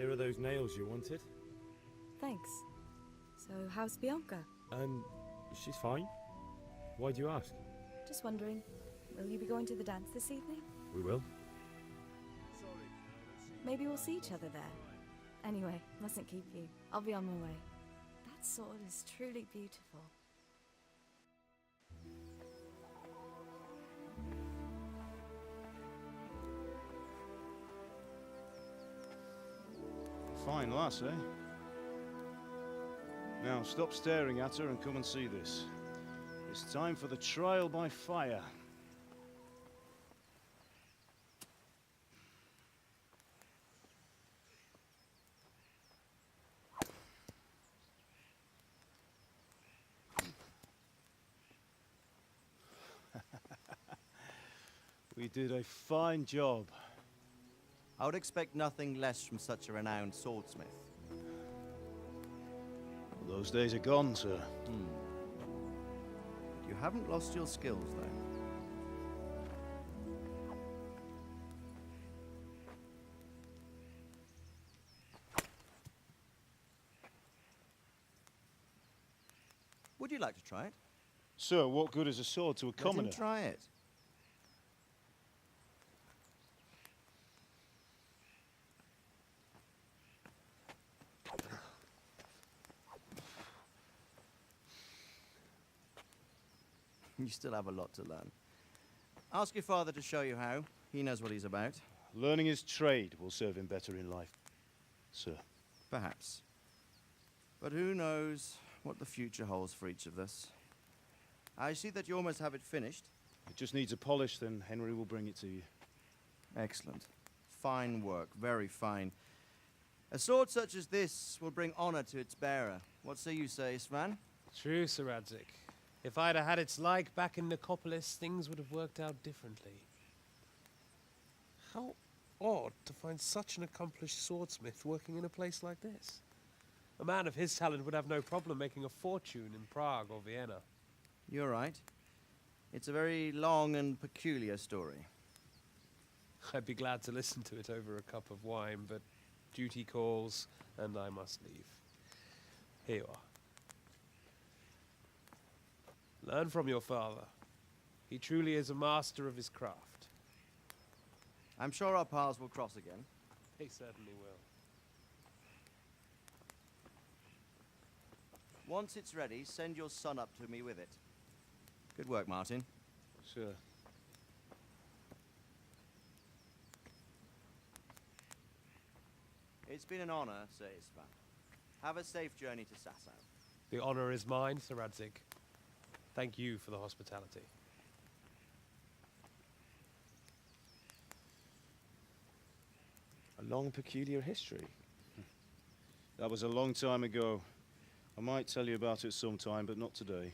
Here are those nails you wanted. Thanks. So, how's Bianca? She's fine. Why do you ask? Just wondering, will you be going to the dance this evening? We will. Maybe we'll see each other there. Anyway, mustn't keep you. I'll be on my way. That sword is truly beautiful. Fine lass, eh? Now, stop staring at her and come and see this. It's time for the trial by fire. We did a fine job. I would expect nothing less from such a renowned swordsmith. Well, those days are gone, sir. You haven't lost your skills, though. Would you like to try it? Sir, what good is a sword to a commoner? Let him try it. You still have a lot to learn. Ask your father to show you how. He knows what he's about. Learning his trade will serve him better in life, sir. Perhaps. But who knows what the future holds for each of us. I see that you almost have it finished. It just needs a polish, then Henry will bring it to you. Excellent. Fine work, very fine. A sword such as this will bring honor to its bearer. What say you, Svan? True, Sir Radzik. If I'd have had its like back in Nicopolis, things would have worked out differently. How odd to find such an accomplished swordsmith working in a place like this. A man of his talent would have no problem making a fortune in Prague or Vienna. You're right. It's a very long and peculiar story. I'd be glad to listen to it over a cup of wine, but duty calls, and I must leave. Here you are. Learn from your father. He truly is a master of his craft. I'm sure our paths will cross again. He certainly will. Once it's ready, send your son up to me with it. Good work, Martin. Sir. It's been an honor, Sir Isvan. Have a safe journey to Sasau. The honor is mine, Sir Radzik. Thank you for the hospitality. A long, peculiar history. That was a long time ago. I might tell you about it sometime, but not today.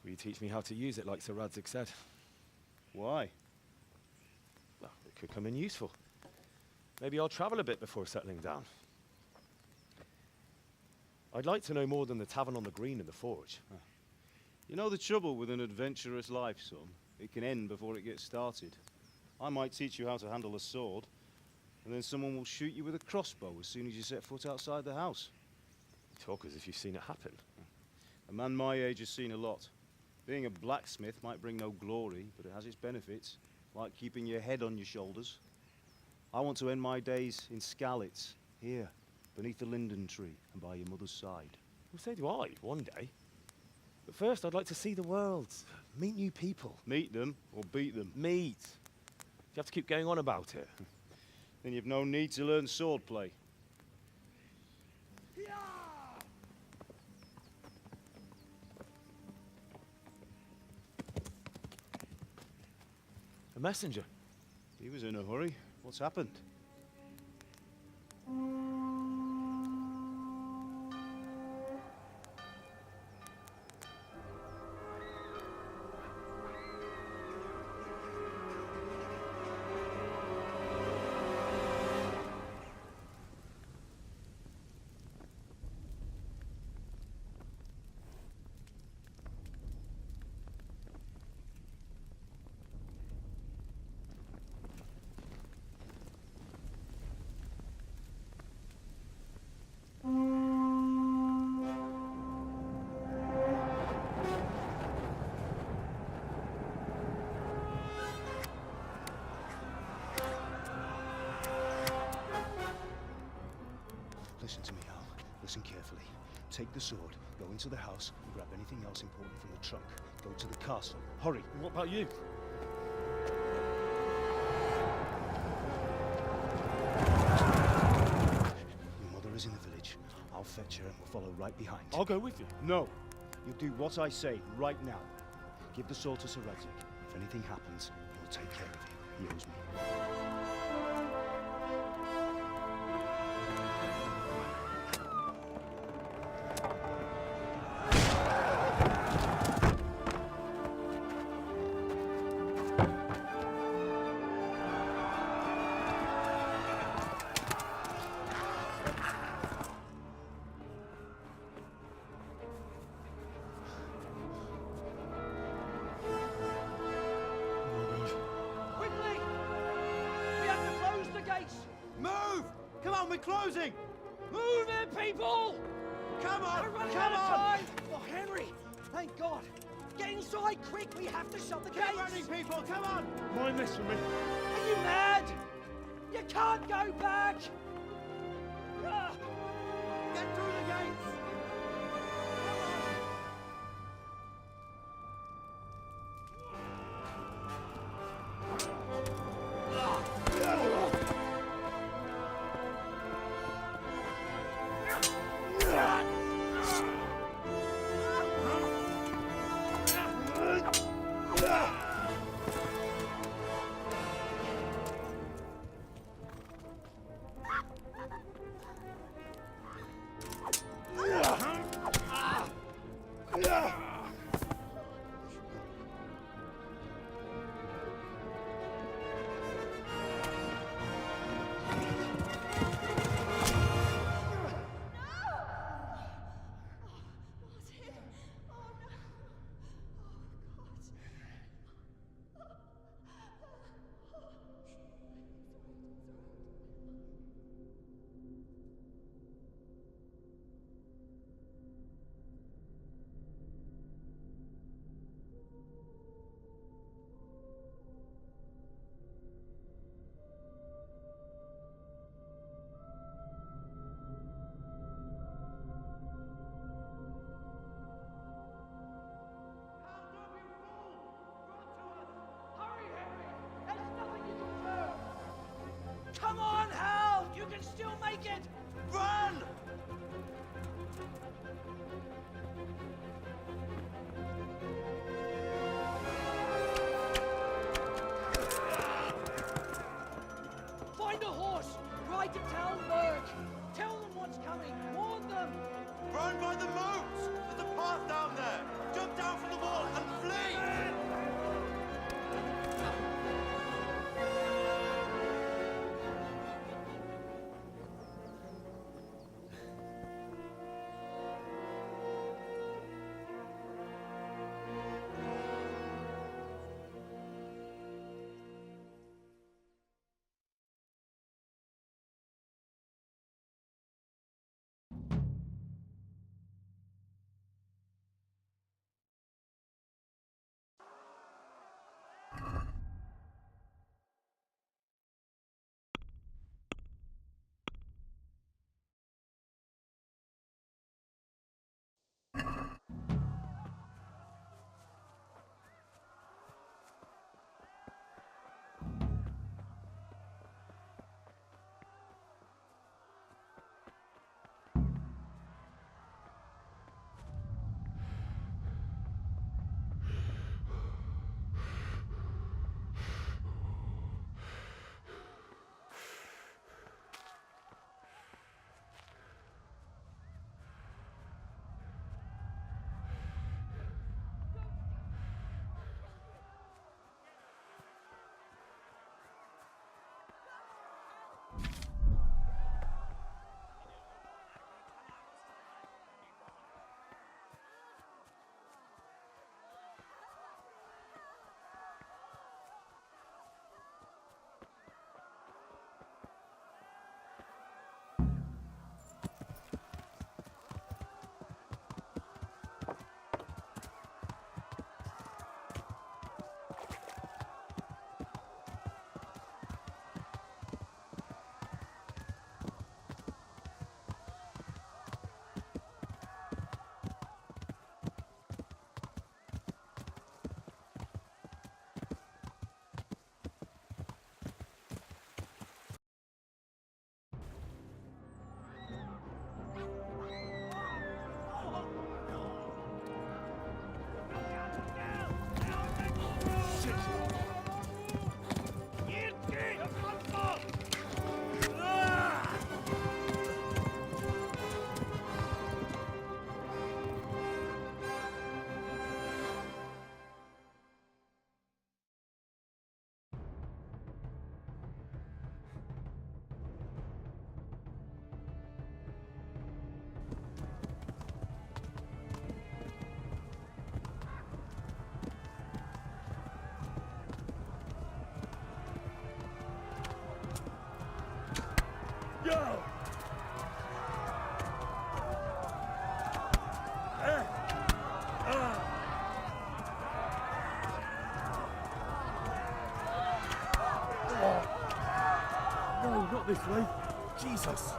Will you teach me how to use it like Sir Radzik said? Why? Well, it could come in useful. Maybe I'll travel a bit before settling down. I'd like to know more than the tavern on the green and the forge. You know the trouble with an adventurous life, son? It can end before it gets started. I might teach you how to handle a sword, and then someone will shoot you with a crossbow as soon as you set foot outside the house. You talk as if you've seen it happen. A man my age has seen a lot. Being a blacksmith might bring no glory, but it has its benefits, like keeping your head on your shoulders. I want to end my days in Skalitz, here, beneath the linden tree and by your mother's side. Well, so do I, one day. But first, I'd like to see the world, meet new people. Meet them or beat them? Meet. You have to keep going on about it. Then you've no need to learn swordplay. A messenger. He was in a hurry. What's happened? Listen carefully. Take the sword, go into the house, and grab anything else important from the trunk. Go to the castle. Hurry! What about you? Your mother is in the village. I'll fetch her and we'll follow right behind. I'll go with you. No! You'll do what I say right now. Give the sword to Serjio. If anything happens, he'll take care of you. He owes me. Quickly! We have to close the gates! Move! Come on, we're closing! Move it, people! Come on! We're running Come out of on! time! Oh, Henry! Thank God! Get inside, quick! We have to shut the Keep gates! running, people! Come on! Mind this for me. Are you mad? You can't go back! Ah! Get through the gates! this way. Jesus.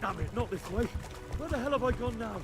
Damn it, not this way. Where the hell have I gone now?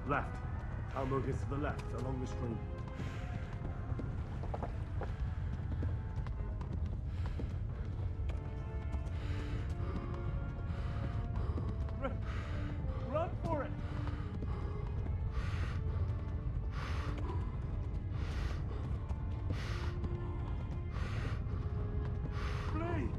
Left. Almog is to the left, along the stream. Run for it! Flee!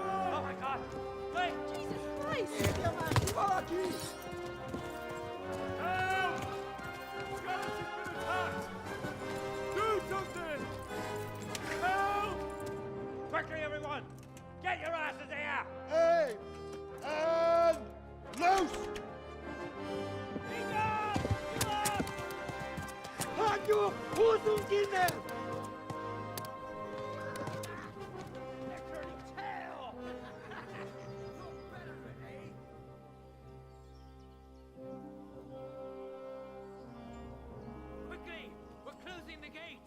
Oh my God! Wait! Jesus Christ! Help! Skeleton's been attacked! Do something! Help! Quickly, everyone! Get your asses here! Hey! And loose! Serjio, Kinder! They're turning tail! Quickly! We're closing the gate!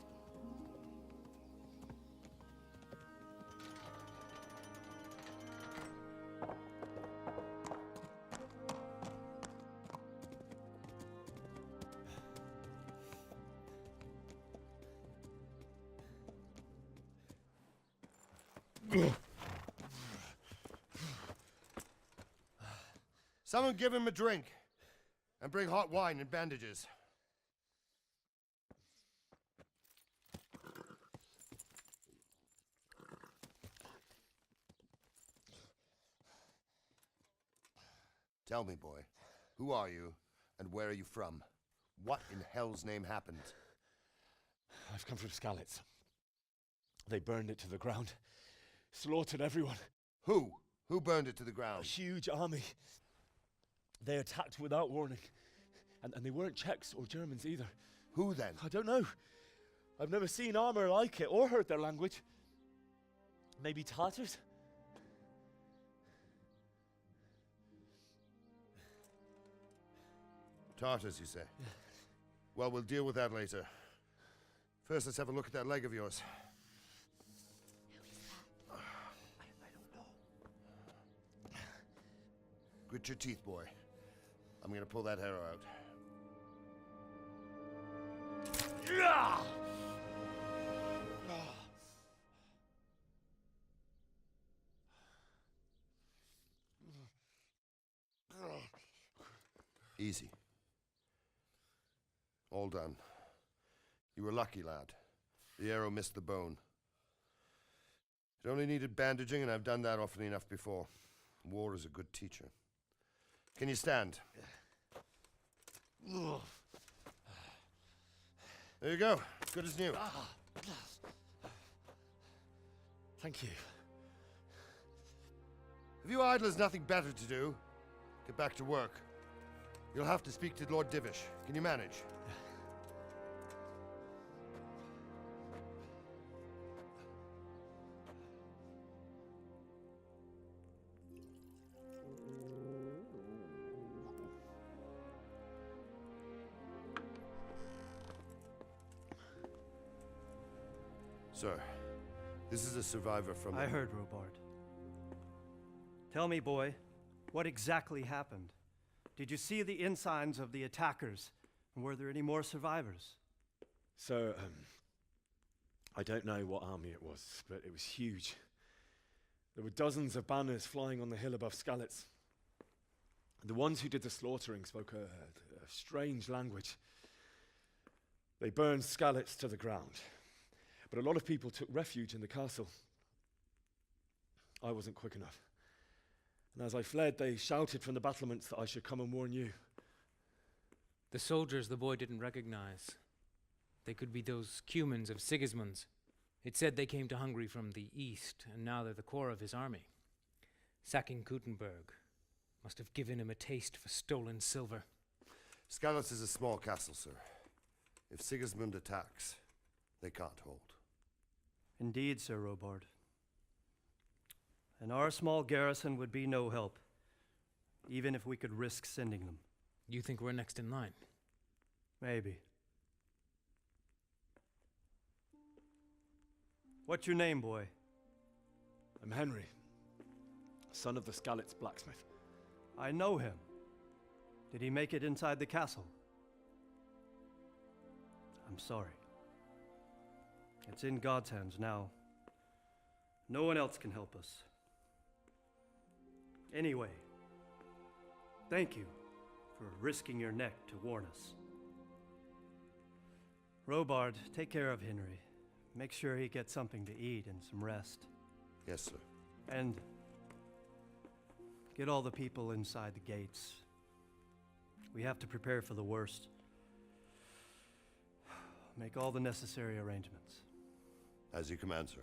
Someone give him a drink. And bring hot wine and bandages. Tell me, boy, who are you and where are you from? What in hell's name happened? I've come from Skalitz. They burned it to the ground. Slaughtered everyone. Who? Who burned it to the A ground? huge army. They attacked without warning. And they weren't Czechs or Germans either. Who then? I don't know. I've never seen armor like it or heard their language. Maybe Tatars? Tartars, you say? Well, we'll deal with that later. First, let's have a look at that leg of yours. Grit your teeth, boy. I'm gonna pull that arrow out. Easy. All done. You were lucky, lad. The arrow missed the bone. It only needed bandaging, and I've done that often enough before. War is a good teacher. Can you stand? There you go. Good as new. Thank you. If you idlers nothing better to do, get back to work. You'll have to speak to Lord Divish. Can you manage? Sir, this is a survivor from... I heard, Robard. Tell me, boy, what exactly happened? Did you see the ensigns of the attackers? And were there any more survivors? So, I don't know what army it was, but it was huge. There were dozens of banners flying on the hill above Skalitz. The ones who did the slaughtering spoke a strange language. They burned Skalitz to the ground. But a lot of people took refuge in the castle. I wasn't quick enough. And as I fled, they shouted from the battlements that I should come and warn you. The soldiers the boy didn't recognize. They could be those Cumans of Sigismund's. It said they came to Hungary from the east, and now they're the core of his army. Sacking Gutenberg must have given him a taste for stolen silver. Skalitz is a small castle, sir. If Sigismund attacks, they can't hold. Indeed, Sir Robard. and our small garrison would be no help, even if we could risk sending them. You think we're next in line? Maybe. What's your name, boy? I'm Henry, son of the Skalitz blacksmith. I know him. Did he make it inside the castle? I'm sorry. It's in God's hands now. No one else can help us. Anyway, thank you for risking your neck to warn us. Robard, take care of Henry. Make sure he gets something to eat and some rest. Yes, sir. And get all the people inside the gates. We have to prepare for the worst. Make all the necessary arrangements. As you command, sir.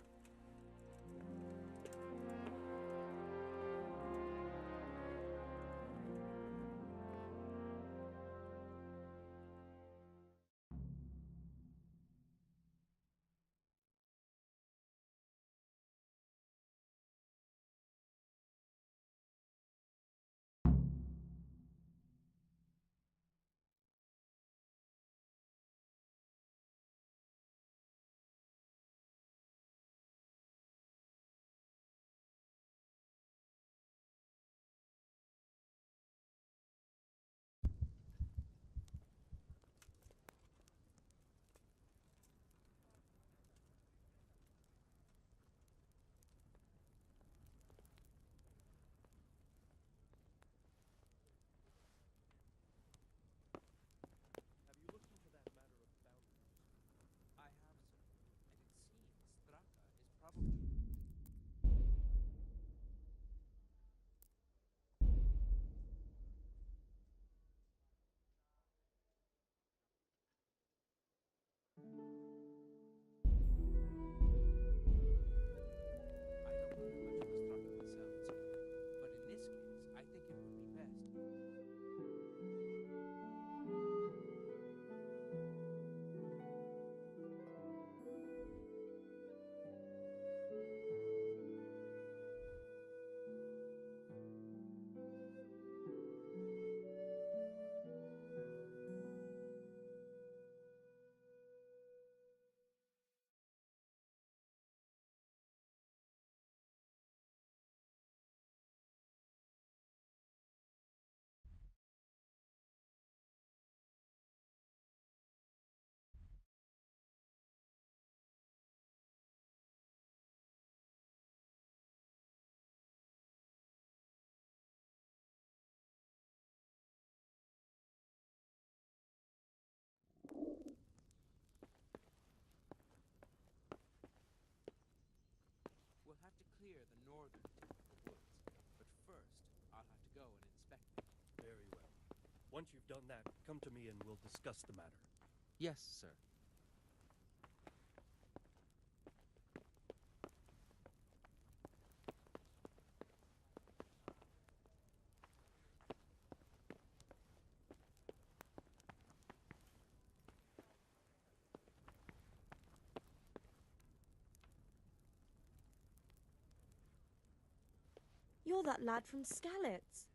We'll have to clear the northern tip of the woods, but first I'll have to go and inspect them. Very well. Once you've done that, come to me and we'll discuss the matter. Yes, sir. You're that lad from Skalitz.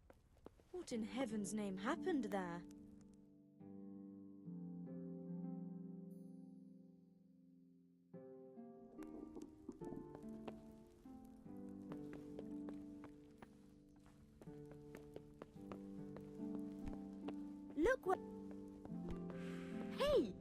What in heaven's name happened there? Look what... Hey!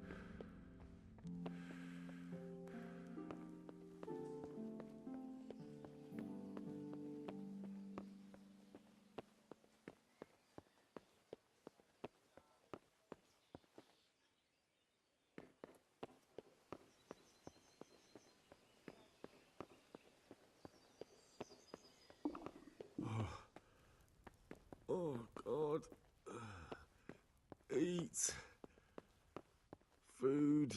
Oh, God. Eat. Food.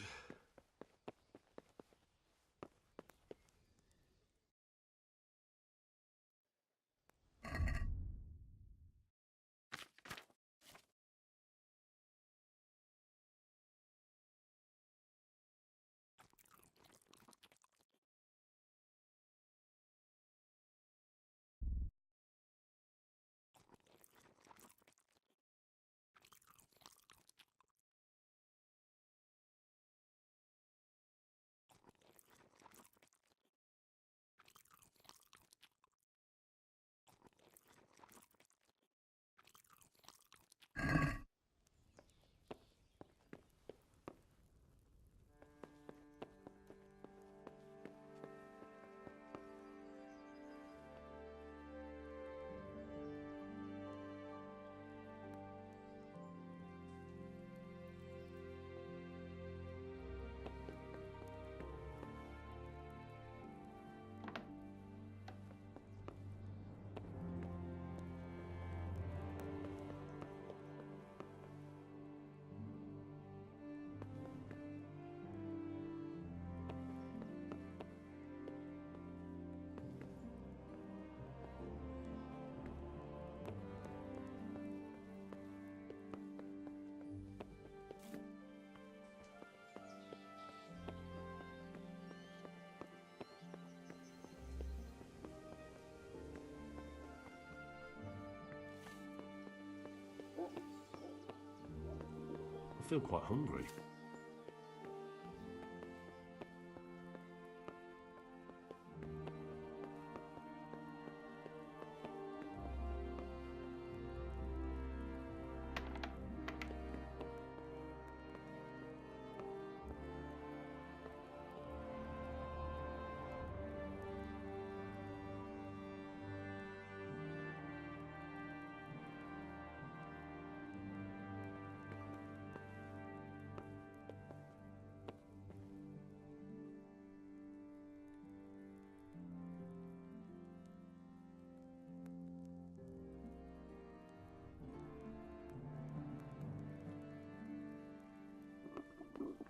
I feel quite hungry.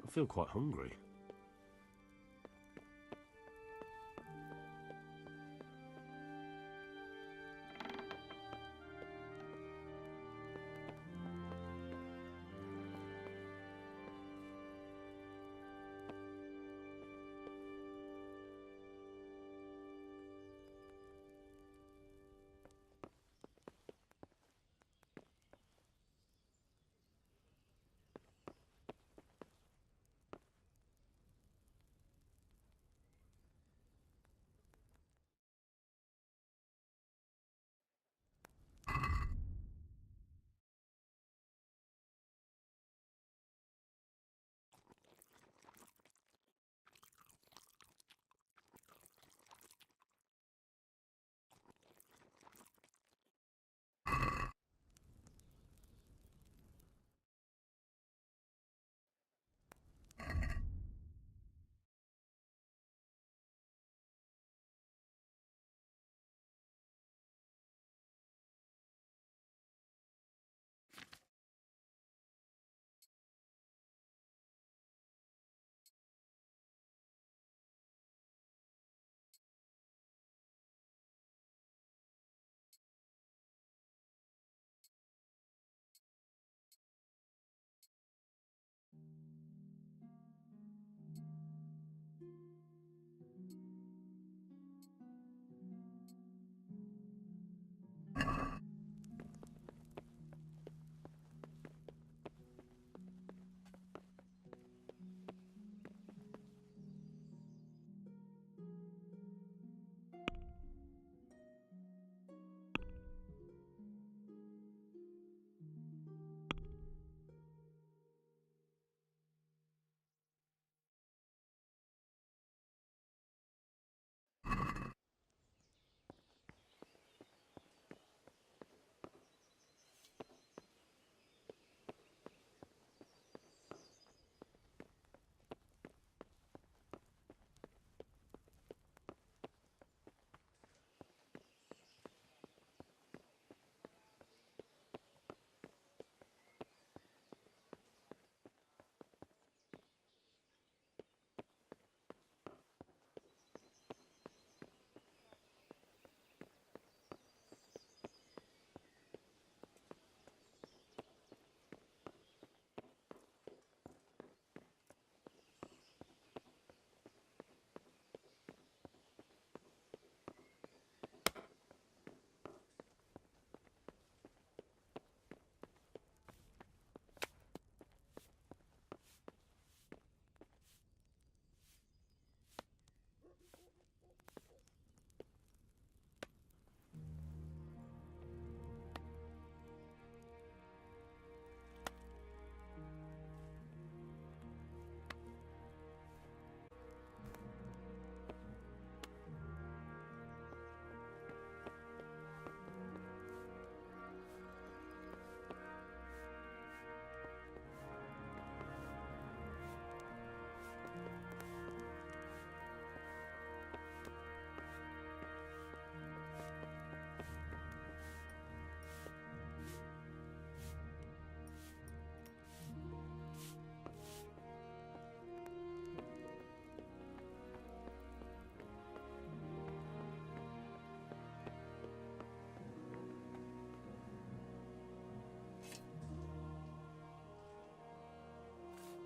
I feel quite hungry.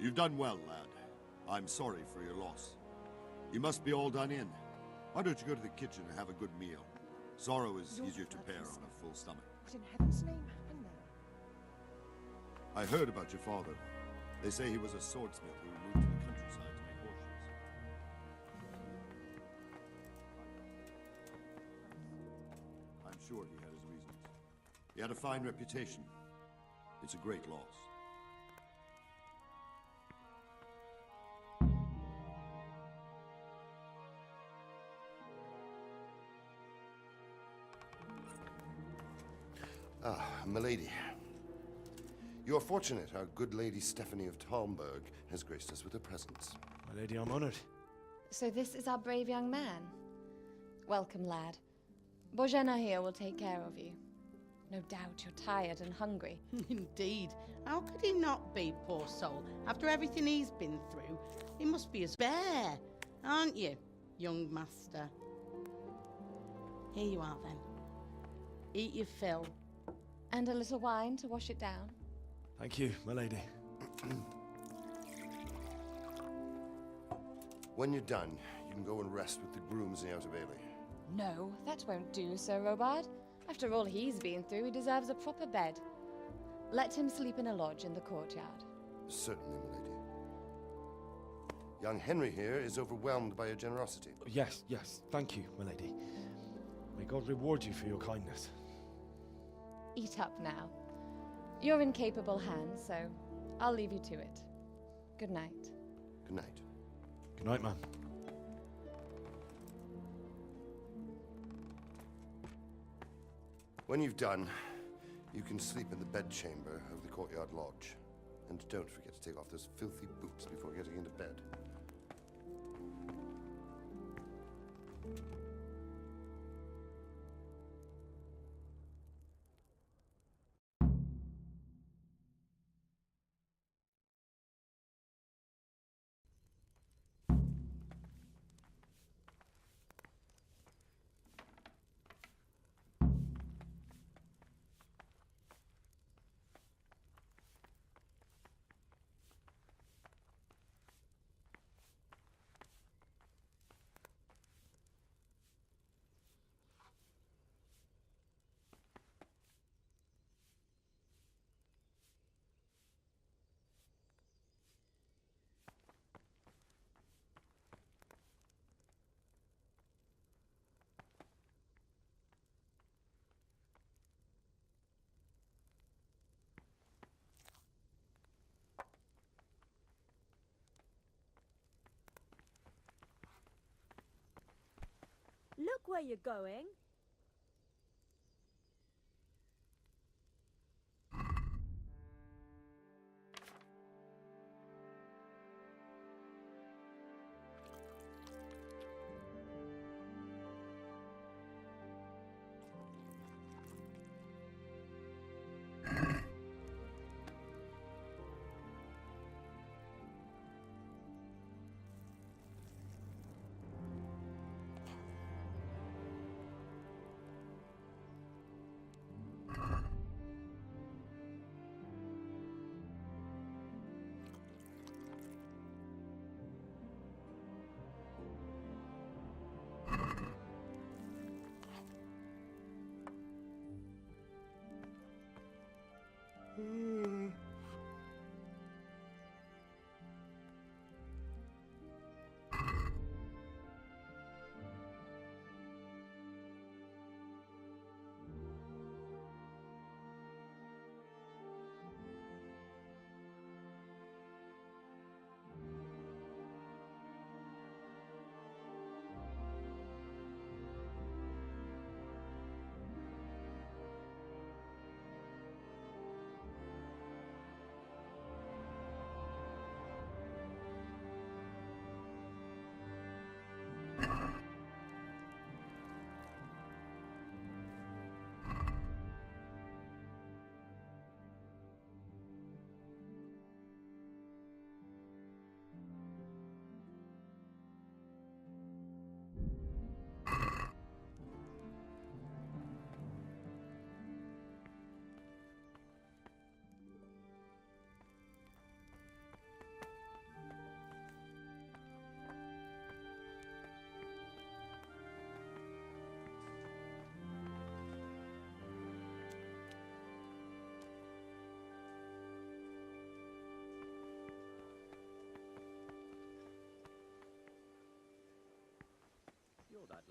You've done well, lad. I'm sorry for your loss. You must be all done in. Why don't you go to the kitchen and have a good meal? Sorrow is easier to bear on a full stomach. What in heaven's name happened there? I heard about your father. They say he was a swordsmith who moved to the countryside to make horses. I'm sure he had his reasons. He had a fine reputation. It's a great loss. Ah, milady. You are fortunate our good lady Stephanie of Tальберге has graced us with her presence. My lady, I'm honored. So this is our brave young man. Welcome, lad. Bojana here will take care of you. No doubt you're tired and hungry. Indeed. How could he not be, poor soul? After everything he's been through, he must be as bear, aren't you, young master? Here you are, then. Eat your fill. And a little wine to wash it down. Thank you, my lady. When you're done, you can go and rest with the grooms in the Outer Bailey. No, that won't do, Sir Robard. After all he's been through, he deserves a proper bed. Let him sleep in a lodge in the courtyard. Certainly, milady. Young Henry here is overwhelmed by your generosity. Yes, yes, thank you, my lady. May God reward you for your kindness. Eat up now. You're in capable hands, so I'll leave you to it. Good night. Good night. Good night, man. When you've done, you can sleep in the bedchamber of the courtyard lodge. And don't forget to take off those filthy boots before getting into bed. Look where you're going.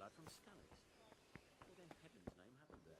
Blood from Scully's. What in heaven's name happened there?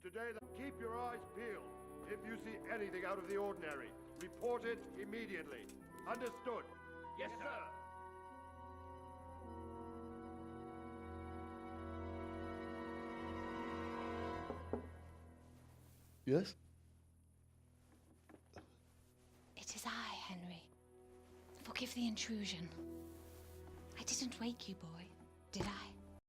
Today, keep your eyes peeled. If you see anything out of the ordinary, report it immediately. Understood? Yes, sir. Yes? It is I, Henry. Forgive the intrusion. I didn't wake you, boy, did I?